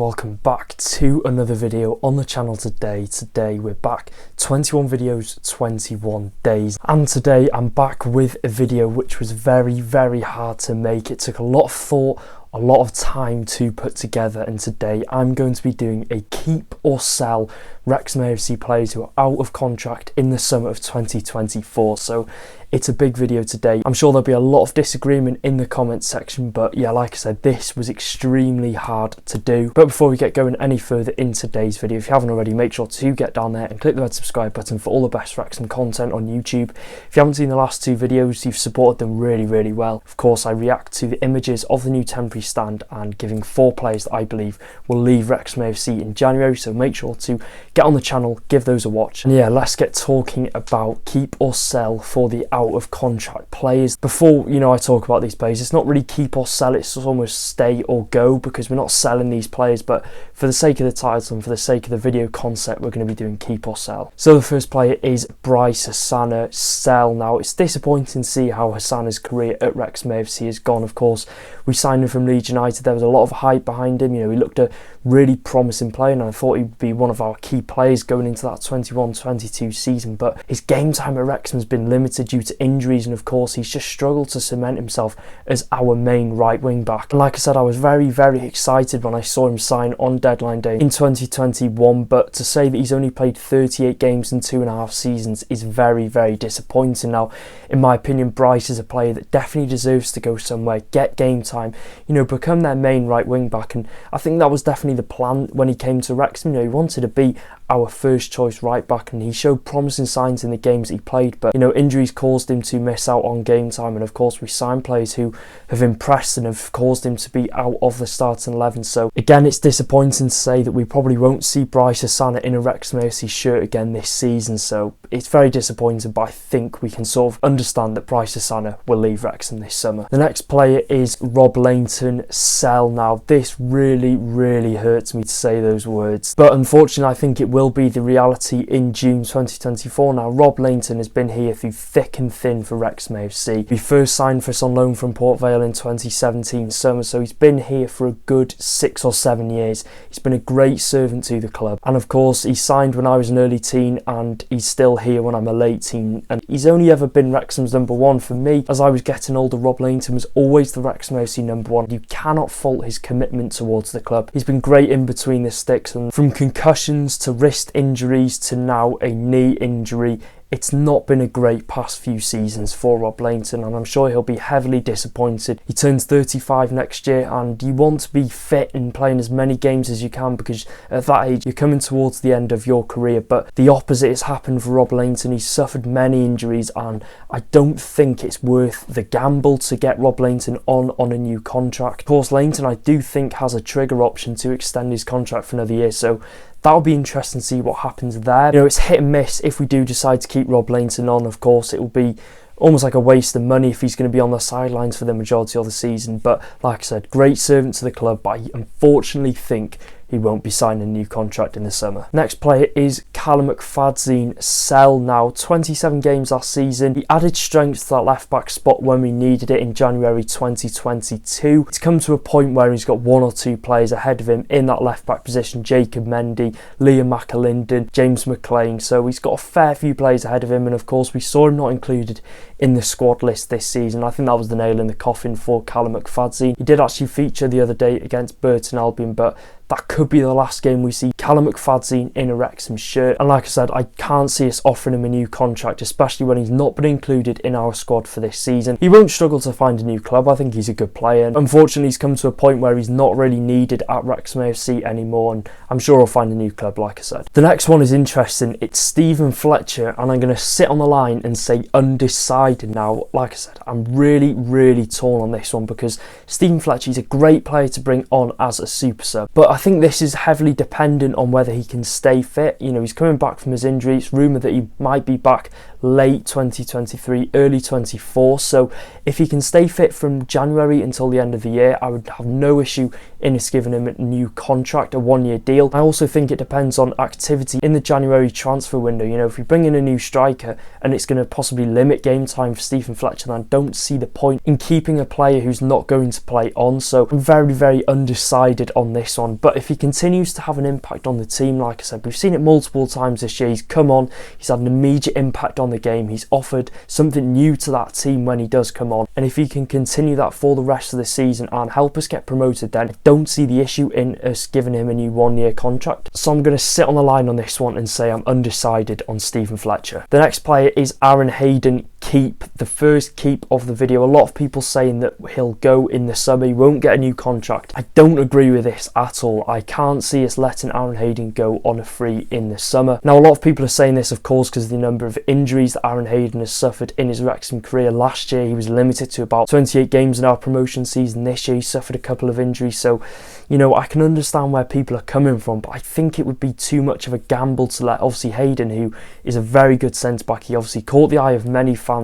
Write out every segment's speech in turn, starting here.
Welcome back to another video on the channel today. Today we're back 21 videos, 21 days. And today I'm back with a video which was very hard to make. It took a lot of thought, a lot of time to put together, and today I'm going to be doing a keep or sell Wrexham AFC players who are out of contract in the summer of 2024. So it's a big video today. I'm sure there'll be a lot of disagreement in the comments section, but yeah, like I said, this was extremely hard to do. But before we get going any further in today's video, if you haven't already, make sure to get down there and click the red subscribe button for all the best Wrexham content on YouTube. If you haven't seen the last two videos, you've supported them really well. Of course, I react to the images of the new temporary stand and giving 4 players that I believe will leave Wrexham AFC in January, so make sure to get on the channel, give those a watch. And yeah, let's get talking about keep or sell for the out of contract players. Before I talk about these players, it's not really keep or sell, it's almost stay or go, because we're not selling these players, but for the sake of the title and for the sake of the video concept, we're going to be doing keep or sell. So the first player is Bryce Hassana, sell. Now it's disappointing to see how Hassana's career at Wrexham AFC has gone. Of course, we signed him from Leeds United, there was a lot of hype behind him. He looked a really promising player and I thought he'd be one of our key players going into that 21-22 season, but his game time at Wrexham has been limited due to injuries, and of course he's just struggled to cement himself as our main right wing back. And like I said, I was very excited when I saw him sign on deadline day in 2021, but to say that he's only played 38 games in 2.5 seasons is very disappointing. Now, in my opinion, Bryce is a player that definitely deserves to go somewhere, get game time, become their main right wing back, and I think that was definitely the plan when he came to Wrexham. He wanted to be our first choice right back, and he showed promising signs in the games he played, but injuries caused him to miss out on game time, and of course we signed players who have impressed and have caused him to be out of the starting 11. So again, it's disappointing to say that we probably won't see Bryce Hassana in a Wrexham AFC shirt again this season, so it's very disappointing, but I think we can sort of understand that Bryce Hassana will leave Wrexham this summer. The next player is Rob Lainton, sell. Now this really hurts me to say those words, but unfortunately I think it will be the reality in June 2024. Now, Rob Lainton has been here through thick and thin for Wrexham AFC. He first signed for us on loan from Port Vale in 2017 summer, so he's been here for a good 6 or 7 years. He's been a great servant to the club, and of course he signed when I was an early teen and he's still here when I'm a late teen, and he's only ever been Wrexham's number 1 for me. As I was getting older, Rob Lainton was always the Wrexham AFC number 1. You cannot fault his commitment towards the club. He's been great in between the sticks, and from concussions to wrist injuries to now a knee injury, it's not been a great past few seasons for Rob Lainton, and I'm sure he'll be heavily disappointed. He turns 35 next year, and you want to be fit and playing as many games as you can, because at that age you're coming towards the end of your career. But the opposite has happened for Rob Lainton. He's suffered many injuries, and I don't think it's worth the gamble to get Rob Lainton on a new contract. Of course, Lainton I do think has a trigger option to extend his contract for another year, so that'll be interesting to see what happens there. It's hit and miss if we do decide to keep Rob Lainton on. Of course, it will be almost like a waste of money if he's going to be on the sidelines for the majority of the season. But like I said, great servant to the club, but I unfortunately think he won't be signing a new contract in the summer. Next player is Callum McFadzean, sell. Now 27 games last season. He added strength to that left back spot when we needed it in January 2022. It's come to a point where he's got 1 or 2 players ahead of him in that left back position: Jacob Mendy, Liam McAlinden, James McLean. So he's got a fair few players ahead of him, and of course we saw him not included in the squad list this season. I think that was the nail in the coffin for Callum McFadzean. He did actually feature the other day against Burton Albion, but that could be the last game we see Callum McFadzean in a Wrexham shirt. And like I said, I can't see us offering him a new contract, especially when he's not been included in our squad for this season. He won't struggle to find a new club. I think he's a good player. And unfortunately, he's come to a point where he's not really needed at Wrexham AFC anymore, and I'm sure he'll find a new club, like I said. The next one is interesting. It's Stephen Fletcher, and I'm going to sit on the line and say undecided. Now, like I said, I'm really torn on this one, because Stephen Fletcher is a great player to bring on as a super sub, but I think this is heavily dependent on whether he can stay fit. He's coming back from his injury. It's rumoured that he might be back late 2023, early 24. So if he can stay fit from January until the end of the year, I would have no issue in us giving him a new contract, a 1-year deal. I also think it depends on activity in the January transfer window. You know, if we bring in a new striker and it's going to possibly limit game time for Stephen Fletcher, then I don't see the point in keeping a player who's not going to play on. So I'm very, very undecided on this one. But if he continues to have an impact on the team, like I said, we've seen it multiple times this year. He's come on, he's had an immediate impact on the game. He's offered something new to that team when he does come on. And if he can continue that for the rest of the season and help us get promoted, then I don't see the issue in us giving him a new 1-year contract. So I'm going to sit on the line on this one and say I'm undecided on Stephen Fletcher. The next player is Aaron Hayden. Keep, the first keep of the video. A lot of people saying that he'll go in the summer, he won't get a new contract. I don't agree with this at all. I can't see us letting Aaron Hayden go on a free in the summer. Now, a lot of people are saying this, of course, because of the number of injuries that Aaron Hayden has suffered in his Wrexham career. Last year he was limited to about 28 games in our promotion season. This year he suffered a couple of injuries. So, you know, I can understand where people are coming from, but I think it would be too much of a gamble to let, obviously, Hayden, who is a very good centre-back, he obviously caught the eye of many fans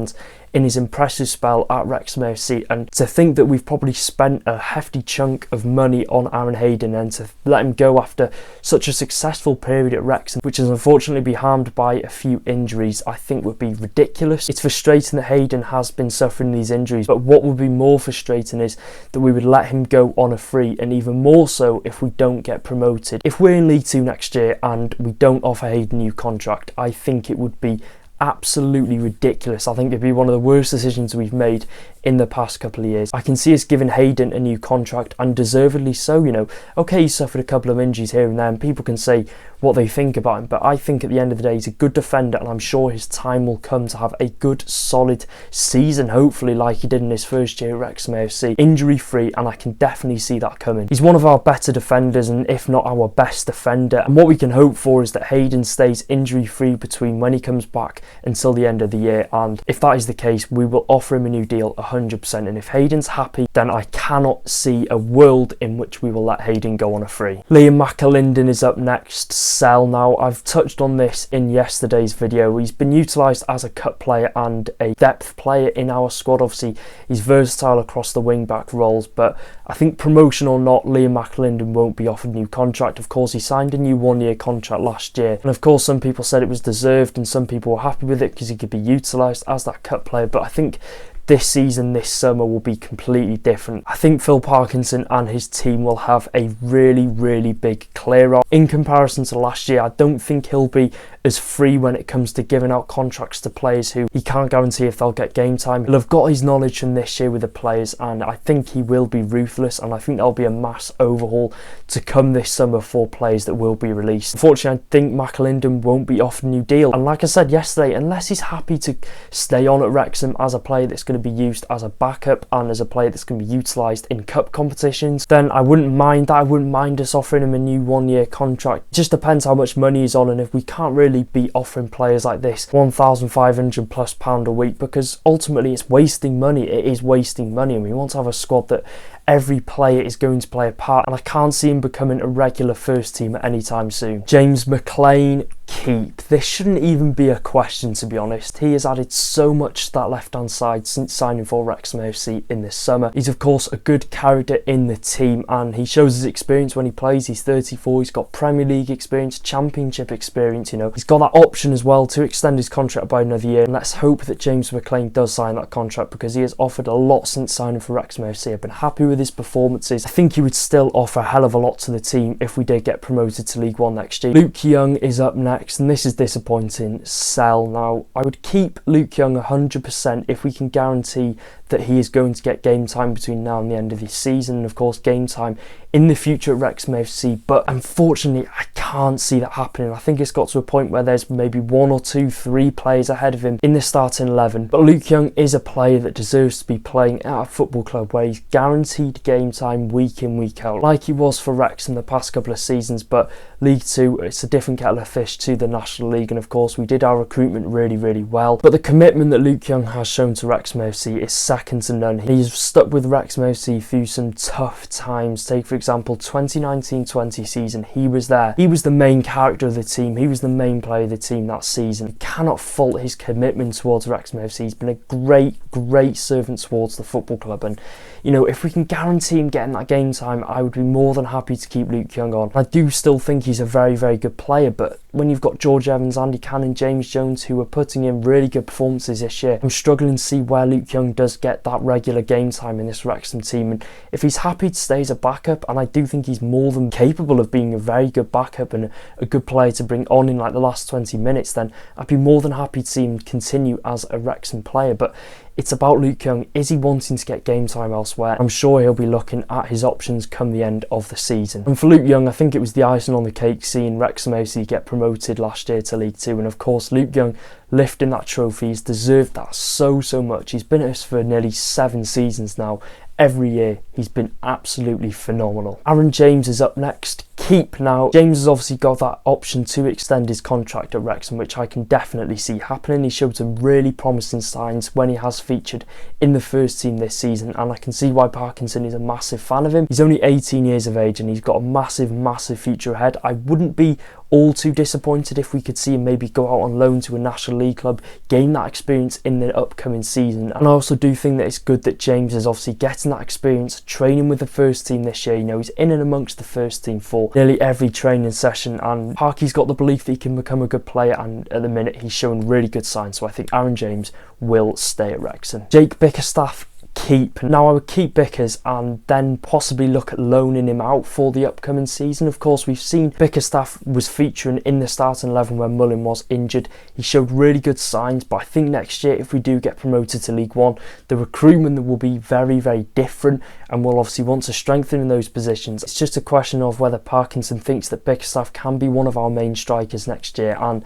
in his impressive spell at Wrexham AFC, and to think that we've probably spent a hefty chunk of money on Aaron Hayden and to let him go after such a successful period at Wrexham, which has unfortunately been harmed by a few injuries, I think would be ridiculous. It's frustrating that Hayden has been suffering these injuries, but what would be more frustrating is that we would let him go on a free, and even more so if we don't get promoted. If we're in League 2 next year and we don't offer Hayden a new contract, I think it would be absolutely ridiculous. I think it'd be one of the worst decisions we've made in the past couple of years. I can see us giving Hayden a new contract, and deservedly so. You know, okay, he suffered a couple of injuries here and there, and people can say what they think about him, but I think at the end of the day he's a good defender, and I'm sure his time will come to have a good solid season, hopefully like he did in his first year at Wrexham AFC, injury free, and I can definitely see that coming. He's one of our better defenders, and if not our best defender, and what we can hope for is that Hayden stays injury free between when he comes back until the end of the year, and if that is the case, we will offer him a new deal 100%, and if Hayden's happy, then I cannot see a world in which we will let Hayden go on a free. Liam McAlinden is up next. Sell. Now, I've touched on this in yesterday's video. He's been utilised as a cut player and a depth player in our squad. Obviously, he's versatile across the wing-back roles, but I think promotion or not, Liam McAlinden won't be offered a new contract. Of course, he signed a new 1-year contract last year, and of course some people said it was deserved and some people were happy with it because he could be utilised as that cut player, but I think this season, this summer, will be completely different. I think Phil Parkinson and his team will have a really, really big clear out. In comparison to last year, I don't think he'll be as free when it comes to giving out contracts to players who he can't guarantee if they'll get game time. He'll have got his knowledge from this year with the players, and I think he will be ruthless, and I think there'll be a mass overhaul to come this summer for players that will be released. Unfortunately, I think McAlinden won't be offered a new deal, and like I said yesterday, unless he's happy to stay on at Wrexham as a player that's going to be used as a backup and as a player that's going to be utilised in cup competitions, then I wouldn't mind that. I wouldn't mind us offering him a new 1-year contract. It just depends how much money he's on, and if we can't really be offering players like this £1,500+ a week, because ultimately it's wasting money. It is wasting money, and we want to have a squad that every player is going to play a part, and I can't see him becoming a regular first team at any time soon. James McLean, keep. This shouldn't even be a question, to be honest. He has added so much to that left-hand side since signing for Wrexham AFC in this summer. He's of course a good character in the team, and he shows his experience when he plays. He's 34, he's got Premier League experience, Championship experience, you know. He's got that option as well to extend his contract by another year, and let's hope that James McLean does sign that contract, because he has offered a lot since signing for Wrexham AFC. I've been happy with his performances. I think he would still offer a hell of a lot to the team if we did get promoted to League 1 next year. Luke Young is up next, and this is disappointing. Sell. Now, I would keep Luke Young 100% if we can guarantee that he is going to get game time between now and the end of the season, and of course game time in the future at Wrexham AFC, but unfortunately I can't see that happening. I think it's got to a point where there's maybe 1 or 2, 3 players ahead of him in the starting 11, but Luke Young is a player that deserves to be playing at a football club where he's guaranteed game time week in, week out, like he was for Wrexham the past couple of seasons. But League 2, it's a different kettle of fish to the National League, and of course we did our recruitment really, really well, but the commitment that Luke Young has shown to Wrexham AFC is second to none. He's stuck with Wrexham AFC through some tough times. Take for example 2019-20 season, he was there the main character of the team. He was the main player of the team that season. You cannot fault his commitment towards Wrexham AFC. He's been a great servant towards the football club, and you know, if we can guarantee him getting that game time, I would be more than happy to keep Luke Young on. I do still think he's a very good player, but when you've got George Evans, Andy Cannon, James Jones, who are putting in really good performances this year, I'm struggling to see where Luke Young does get that regular game time in this Wrexham team. And if he's happy to stay as a backup, and I do think he's more than capable of being a very good backup and a good player to bring on in like the last 20 minutes, then I'd be more than happy to see him continue as a Wrexham player. But it's about Luke Young. Is he wanting to get game time elsewhere? I'm sure he'll be looking at his options come the end of the season. And for Luke Young, I think it was the icing on the cake seeing Wrexham AFC get promoted last year to League Two. And of course, Luke Young lifting that trophy, he's deserved that so much. He's been at us for nearly 7 seasons now. Every year he's been absolutely phenomenal. Aaron James is up next. Keep. Now, James has obviously got that option to extend his contract at Wrexham, which I can definitely see happening. He showed some really promising signs when he has featured in the first team this season, and I can see why Parkinson is a massive fan of him. He's only 18 years of age and he's got a massive future ahead. I wouldn't be all too disappointed if we could see him maybe go out on loan to a National League club, gain that experience in the upcoming season. And I also do think that it's good that James is obviously getting that experience, training with the first team this year. You know, he's in and amongst the first team for nearly every training session, and Parky's got the belief that he can become a good player, and at the minute he's showing really good signs. So I think Aaron James will stay at Wrexham. Jake Bickerstaff, keep. Now, I would keep Bickers and then possibly look at loaning him out for the upcoming season. Of course, we've seen Bickerstaff was featuring in the starting 11 when Mullin was injured. He showed really good signs, but I think next year, if we do get promoted to League One, the recruitment will be very different, and we'll obviously want to strengthen in those positions. It's just a question of whether Parkinson thinks that Bickerstaff can be one of our main strikers next year, and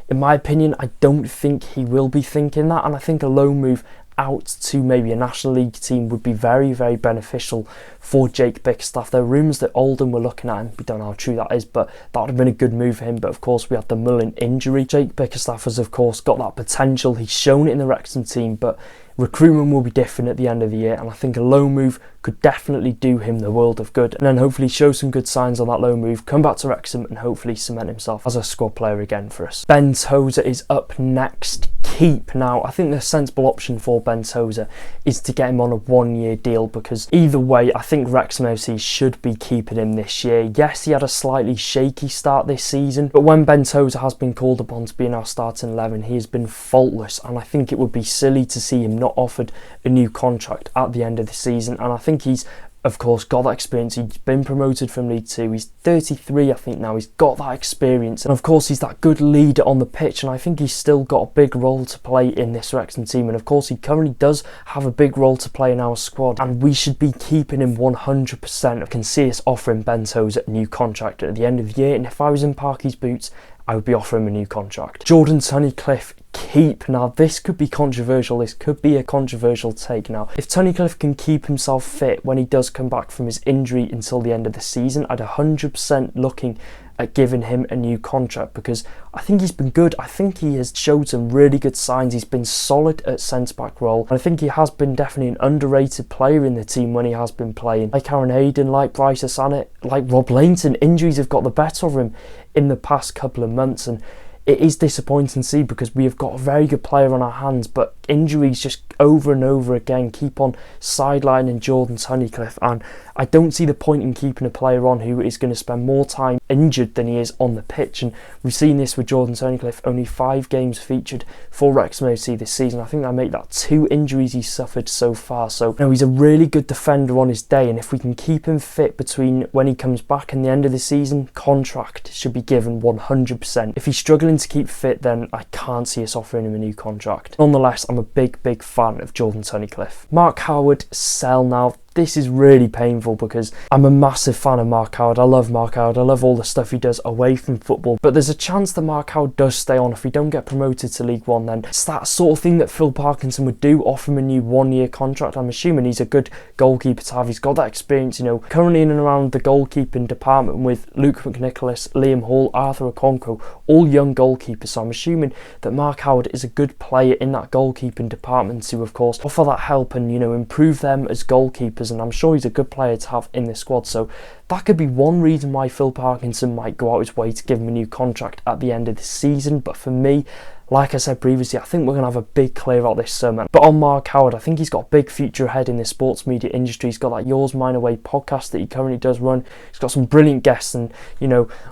in my opinion, I don't think he will be thinking that, and I think a loan move out to maybe a National League team would be very beneficial for Jake Bickerstaff. There are rumours that Oldham were looking at him. We don't know how true that is, but that would have been a good move for him. But of course, we had the Mullin injury. Jake Bickerstaff has of course got that potential. He's shown it in the Wrexham team, but recruitment will be different at the end of the year, and I think a loan move could definitely do him the world of good, and then hopefully show some good signs on that loan move, come back to Wrexham and hopefully cement himself as a squad player again for us. Ben Tozer is up next. Keep. Now, I think the sensible option for Ben Tozer is to get him on a 1-year deal, because either way I think Wrexham FC should be keeping him this year. Yes, he had a slightly shaky start this season, but when Ben Tozer has been called upon to be in our starting 11, he has been faultless, and I think it would be silly to see him not offered a new contract at the end of the season. And I think he's of course got that experience. He's been promoted from League Two. He's 33 I think now. He's got that experience, and of course he's that good leader on the pitch, and I think he's still got a big role to play in this Wrexham team, and of course he currently does have a big role to play in our squad, and we should be keeping him 100%. I can see us offering Ben Tozer a new contract at the end of the year, and if I was in Parky's boots, I would be offering him a new contract. Jordan Tunnicliffe, keep. Now, this could be controversial. This could be a controversial take. Now, if Tunnicliffe can keep himself fit when he does come back from his injury until the end of the season, I'd 100% looking at giving him a new contract, because I think he's been good. I think he has showed some really good signs. He's been solid at centre-back role, and I think he has been definitely an underrated player in the team when he has been playing. Like Aaron Hayden, like Bryce Assanet, like Rob Lainton, injuries have got the better of him in the past couple of months, and it is disappointing to see, because we have got a very good player on our hands, but injuries just over and over again keep on sidelining Jordan Tunnicliffe, and I don't see the point in keeping a player on who is going to spend more time injured than he is on the pitch. And we've seen this with Jordan Tunnicliffe, only 5 games featured for Wrexham AFC this season. I think that make that 2 injuries he's suffered so far. So, you know, he's a really good defender on his day, and if we can keep him fit between when he comes back and the end of the season, contract should be given 100%. If he's struggling to keep fit, then I can't see us offering him a new contract. Nonetheless, I'm a big fan of Jordan Tunnicliffe. Mark Howard, sell now. This is really painful, because I'm a massive fan of Mark Howard. I love Mark Howard. I love all the stuff he does away from football. But there's a chance that Mark Howard does stay on. If we don't get promoted to League One, then it's that sort of thing that Phil Parkinson would do, offer him a new 1-year contract. I'm assuming he's a good goalkeeper to have. He's got that experience, you know, currently in and around the goalkeeping department with Luke McNicholas, Liam Hall, Arthur Okonkwo, all young goalkeepers. So I'm assuming that Mark Howard is a good player in that goalkeeping department to, of course, offer that help and, you know, improve them as goalkeepers goalkeepers, and I'm sure he's a good player to have in this squad. So that could be one reason why Phil Parkinson might go out his way to give him a new contract at the end of the season. But for me, like I said previously, I think we're going to have a big clear out this summer. But on Mark Howard, I think he's got a big future ahead in the sports media industry. He's got that Yours Mine Away podcast that he currently does run. He's got some brilliant guests, and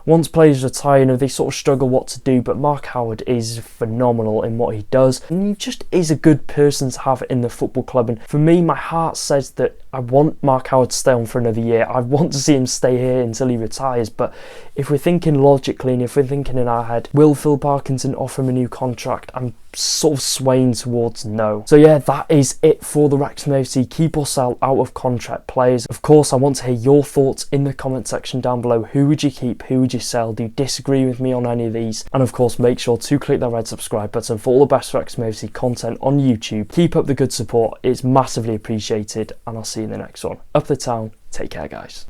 once players retire, they sort of struggle what to do. But Mark Howard is phenomenal in what he does, and he just is a good person to have in the football club. And for me, my heart says that I want Mark Howard to stay on for another year. I want to see him stay here until he retires. But if we're thinking logically, and if we're thinking in our head, will Phil Parkinson offer him a new contract? I'm sort of swaying towards no. So yeah, that is it for the Wrexham AFC keep or sell out of contract players. Of course, I want to hear your thoughts in the comment section down below. Who would you keep? Who would you sell? Do you disagree with me on any of these? And of course, make sure to click that red subscribe button for all the best Wrexham AFC content on YouTube. Keep up the good support. It's massively appreciated, and I'll see you in the next one. Up the town. Take care, guys.